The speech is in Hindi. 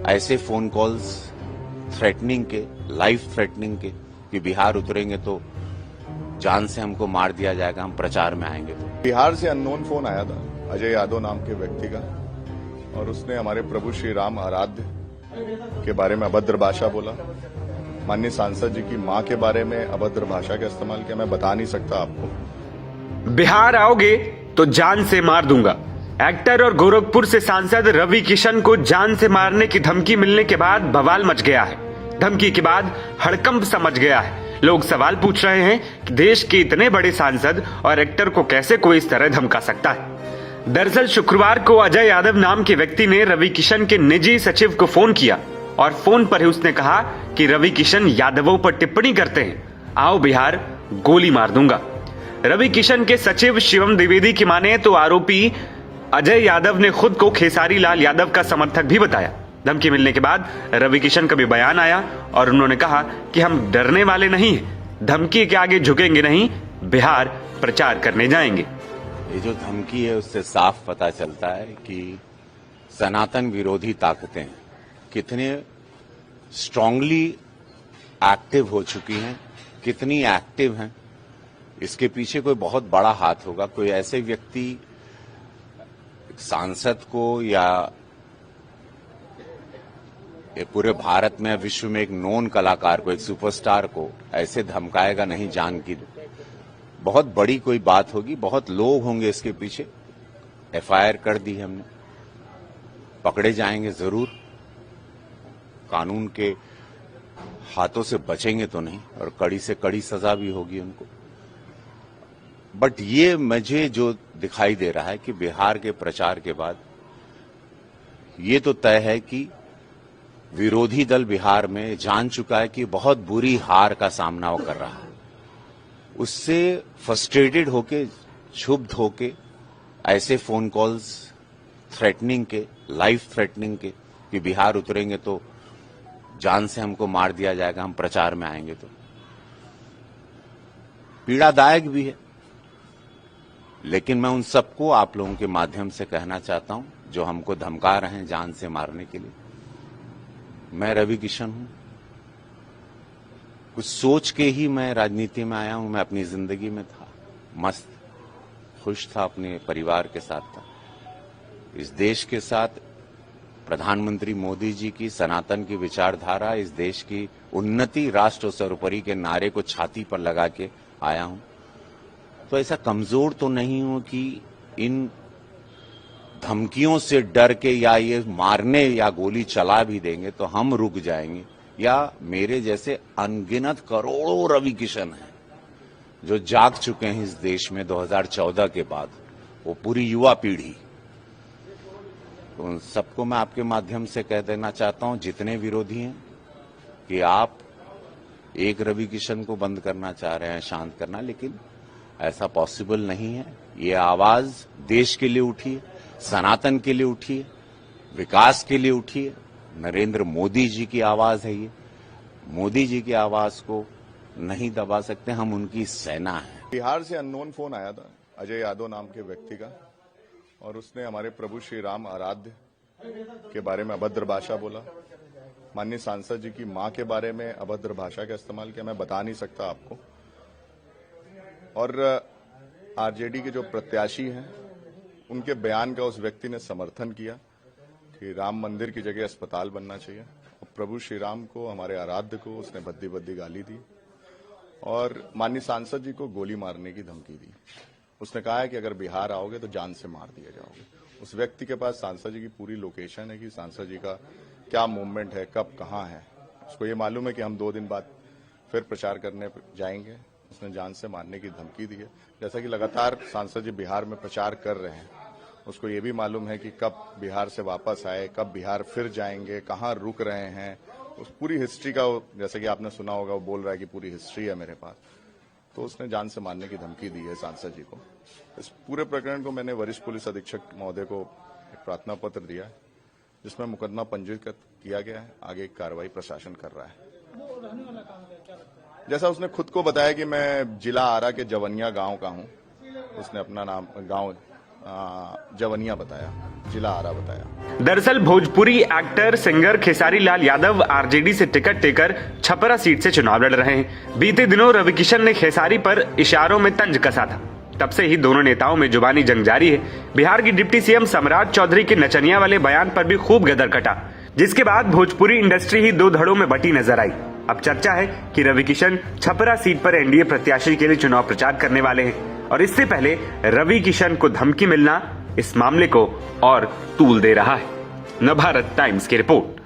ऐसे फोन कॉल्स थ्रेटनिंग के, लाइफ थ्रेटनिंग के, कि बिहार उतरेंगे तो जान से हमको मार दिया जाएगा, हम प्रचार में आएंगे तो। बिहार से अननोन फोन आया था अजय यादव नाम के व्यक्ति का, और उसने हमारे प्रभु श्री राम आराध्य के बारे में अभद्र भाषा बोला। माननीय सांसद जी की मां के बारे में अभद्र भाषा का इस्तेमाल किया। मैं बता नहीं सकता आपको। बिहार आओगे तो जान से मार दूंगा। एक्टर और गोरखपुर से सांसद रवि किशन को जान से मारने की धमकी मिलने के बाद बवाल मच गया है। धमकी के बाद हड़कंप समझ गया है। लोग सवाल पूछ रहे हैं कि देश के इतने बड़े सांसद और एक्टर को कैसे कोई इस तरह धमका सकता है। दरअसल शुक्रवार को अजय यादव नाम के व्यक्ति ने रवि किशन के निजी सचिव को फोन किया और फोन पर ही उसने कहा कि रवि किशन यादवों पर टिप्पणी करते हैं, आओ बिहार गोली मार दूंगा। रवि किशन के सचिव शिवम द्विवेदी की माने तो आरोपी अजय यादव ने खुद को खेसारी लाल यादव का समर्थक भी बताया। धमकी मिलने के बाद रवि किशन का भी बयान आया और उन्होंने कहा कि हम डरने वाले नहीं हैं, धमकी के आगे झुकेंगे नहीं, बिहार प्रचार करने जाएंगे। ये जो धमकी है उससे साफ पता चलता है कि सनातन विरोधी ताकतें कितने स्ट्रांगली एक्टिव हो चुकी हैं, कितनी एक्टिव हैं। इसके पीछे कोई बहुत बड़ा हाथ होगा। कोई ऐसे व्यक्ति सांसद को या ये पूरे भारत में विश्व में एक नोन कलाकार को, एक सुपरस्टार को ऐसे धमकाएगा नहीं। जान की बहुत बड़ी कोई बात होगी, बहुत लोग होंगे इसके पीछे। एफआईआर कर दी है हमने, पकड़े जाएंगे जरूर, कानून के हाथों से बचेंगे तो नहीं, और कड़ी से कड़ी सजा भी होगी उनको। बट ये मुझे जो दिखाई दे रहा है कि बिहार के प्रचार के बाद ये तो तय है कि विरोधी दल बिहार में जान चुका है कि बहुत बुरी हार का सामना वो कर रहा है। उससे फ्रस्ट्रेटेड होके, क्षुब्ध होके ऐसे फोन कॉल्स थ्रेटनिंग के, लाइफ थ्रेटनिंग के, कि बिहार उतरेंगे तो जान से हमको मार दिया जाएगा, हम प्रचार में आएंगे तो, पीड़ादायक भी है। लेकिन मैं उन सबको आप लोगों के माध्यम से कहना चाहता हूं जो हमको धमका रहे हैं जान से मारने के लिए, मैं रवि किशन हूं। कुछ सोच के ही मैं राजनीति में आया हूं। मैं अपनी जिंदगी में था, मस्त खुश था, अपने परिवार के साथ था। इस देश के साथ प्रधानमंत्री मोदी जी की सनातन की विचारधारा, इस देश की उन्नति, राष्ट्र सर्वोपरि के नारे को छाती पर लगा के आया हूं। तो ऐसा कमजोर तो नहीं हूं कि इन धमकियों से डर के या ये मारने या गोली चला भी देंगे तो हम रुक जाएंगे, या मेरे जैसे अनगिनत करोड़ों रवि किशन हैं जो जाग चुके हैं इस देश में 2014 के बाद, वो पूरी युवा पीढ़ी। तो उन सबको मैं आपके माध्यम से कह देना चाहता हूं, जितने विरोधी हैं, कि आप एक रवि किशन को बंद करना चाह रहे हैं, शांत करना, लेकिन ऐसा पॉसिबल नहीं है। ये आवाज देश के लिए उठी है, सनातन के लिए उठी है, विकास के लिए उठी है। नरेंद्र मोदी जी की आवाज है ये। मोदी जी की आवाज को नहीं दबा सकते, हम उनकी सेना है। बिहार से अननोन फोन आया था अजय यादव नाम के व्यक्ति का, और उसने हमारे प्रभु श्री राम आराध्य के बारे में अभद्र भाषा बोला। माननीय सांसद जी की मां के बारे में अभद्र भाषा का इस्तेमाल किया। मैं बता नहीं सकता आपको। और आरजेडी के जो प्रत्याशी हैं उनके बयान का उस व्यक्ति ने समर्थन किया कि राम मंदिर की जगह अस्पताल बनना चाहिए, और प्रभु श्री राम को, हमारे आराध्य को उसने भद्दी भद्दी गाली दी और माननीय सांसद जी को गोली मारने की धमकी दी। उसने कहा है कि अगर बिहार आओगे तो जान से मार दिए जाओगे। उस व्यक्ति के पास सांसद जी की पूरी लोकेशन है कि सांसद जी का क्या मूवमेंट है, कब कहाँ है। उसको ये मालूम है कि हम 2 दिन बाद फिर प्रचार करने जाएंगे। उसने जान से मारने की धमकी दी है। जैसा कि लगातार सांसद जी बिहार में प्रचार कर रहे हैं, उसको ये भी मालूम है कि कब बिहार से वापस आए, कब बिहार फिर जाएंगे, कहाँ रुक रहे हैं। उस पूरी हिस्ट्री का, जैसा कि आपने सुना होगा, वो बोल रहा है कि पूरी हिस्ट्री है मेरे पास। तो उसने जान से मारने की धमकी दी है सांसद जी को। इस पूरे प्रकरण को मैंने वरिष्ठ पुलिस अधीक्षक महोदय को एक प्रार्थना पत्र दिया है, जिसमें मुकदमा पंजीकृत किया गया है। आगे कार्रवाई प्रशासन कर रहा है। जैसा उसने खुद को बताया कि मैं जिला आरा के जवनिया गांव का हूं। उसने अपना नाम, गांव जवनिया बताया, जिला आरा बताया। दरअसल Bhojpuri actor singer Khesari Lal Yadav RJD से टिकट लेकर छपरा सीट से चुनाव लड़ रहे हैं। बीते दिनों रवि किशन ने खेसारी पर इशारों में तंज कसा था। तब से ही दोनों नेताओं में जुबानी जंग जारी है। बिहार की डिप्टी सीएम सम्राट चौधरी के नचनिया वाले बयान पर भी खूब गदर कटा, जिसके बाद भोजपुरी इंडस्ट्री ही दो धड़ों में बटी नजर आई। अब चर्चा है कि रवि किशन छपरा सीट पर एनडीए प्रत्याशी के लिए चुनाव प्रचार करने वाले हैं और इससे पहले रवि किशन को धमकी मिलना इस मामले को और तूल दे रहा है। नवभारत टाइम्स की रिपोर्ट।